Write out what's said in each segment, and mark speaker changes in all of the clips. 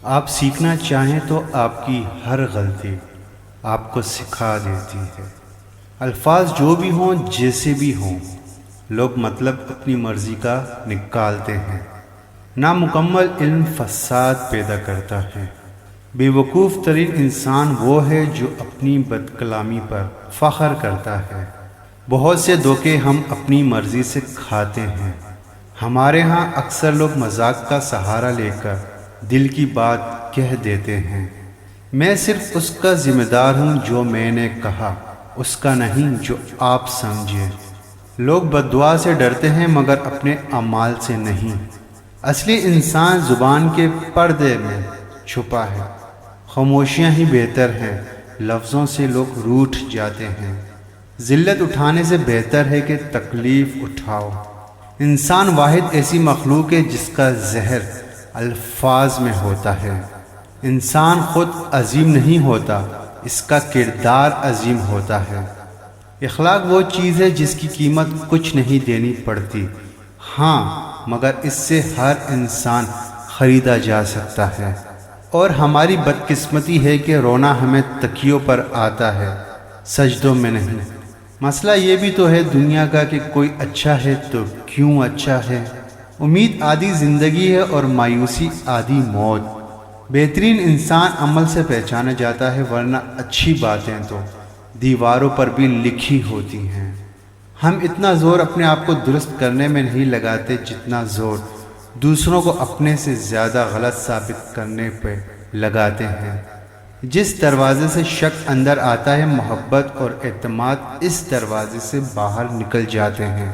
Speaker 1: آپ سیکھنا چاہیں تو آپ کی ہر غلطی آپ کو سکھا دیتی ہے۔ الفاظ جو بھی ہوں، جیسے بھی ہوں، لوگ مطلب اپنی مرضی کا نکالتے ہیں۔ نامکمل علم فساد پیدا کرتا ہے۔ بے وقوف ترین انسان وہ ہے جو اپنی بد کلامی پر فخر کرتا ہے۔ بہت سے دھوکے ہم اپنی مرضی سے کھاتے ہیں۔ ہمارے ہاں اکثر لوگ مذاق کا سہارا لے کر دل کی بات کہہ دیتے ہیں۔ میں صرف اس کا ذمہ دار ہوں جو میں نے کہا، اس کا نہیں جو آپ سمجھے۔ لوگ بد دعا سے ڈرتے ہیں مگر اپنے اعمال سے نہیں۔ اصلی انسان زبان کے پردے میں چھپا ہے۔ خاموشیاں ہی بہتر ہیں، لفظوں سے لوگ روٹھ جاتے ہیں۔ ذلت اٹھانے سے بہتر ہے کہ تکلیف اٹھاؤ۔ انسان واحد ایسی مخلوق ہے جس کا زہر الفاظ میں ہوتا ہے۔ انسان خود عظیم نہیں ہوتا، اس کا کردار عظیم ہوتا ہے۔ اخلاق وہ چیز ہے جس کی قیمت کچھ نہیں دینی پڑتی، ہاں مگر اس سے ہر انسان خریدا جا سکتا ہے۔ اور ہماری بدقسمتی ہے کہ رونا ہمیں تکیوں پر آتا ہے، سجدوں میں نہیں۔ مسئلہ یہ بھی تو ہے دنیا کا کہ کوئی اچھا ہے تو کیوں اچھا ہے۔ امید آدھی زندگی ہے اور مایوسی آدھی موت۔ بہترین انسان عمل سے پہچانا جاتا ہے، ورنہ اچھی باتیں تو دیواروں پر بھی لکھی ہوتی ہیں۔ ہم اتنا زور اپنے آپ کو درست کرنے میں نہیں لگاتے جتنا زور دوسروں کو اپنے سے زیادہ غلط ثابت کرنے پہ لگاتے ہیں۔ جس دروازے سے شک اندر آتا ہے، محبت اور اعتماد اس دروازے سے باہر نکل جاتے ہیں۔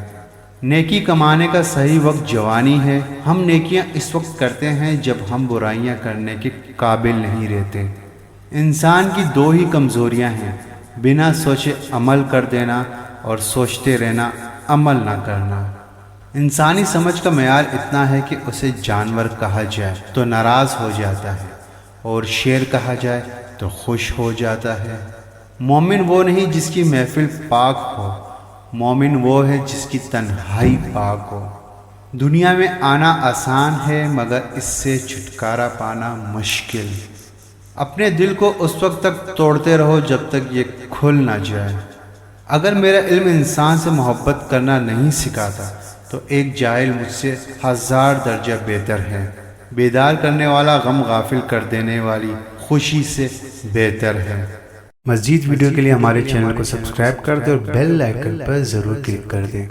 Speaker 1: نیکی کمانے کا صحیح وقت جوانی ہے۔ ہم نیکیاں اس وقت کرتے ہیں جب ہم برائیاں کرنے کے قابل نہیں رہتے۔ انسان کی دو ہی کمزوریاں ہیں، بنا سوچے عمل کر دینا اور سوچتے رہنا عمل نہ کرنا۔ انسانی سمجھ کا معیار اتنا ہے کہ اسے جانور کہا جائے تو ناراض ہو جاتا ہے اور شیر کہا جائے تو خوش ہو جاتا ہے۔ مومن وہ نہیں جس کی محفل پاک ہو، مومن وہ ہے جس کی تنہائی پاک ہو۔ دنیا میں آنا آسان ہے مگر اس سے چھٹکارا پانا مشکل۔ اپنے دل کو اس وقت تک توڑتے رہو جب تک یہ کھل نہ جائے۔ اگر میرا علم انسان سے محبت کرنا نہیں سکھاتا تو ایک جاہل مجھ سے 1000 درجہ بہتر ہے۔ بیدار کرنے والا غم غافل کر دینے والی خوشی سے بہتر ہے۔ مزید ویڈیو کے لیے ہمارے چینل کو سبسکرائب کر دیں اور بیل آئیکن پر ضرور کلک کر دیں۔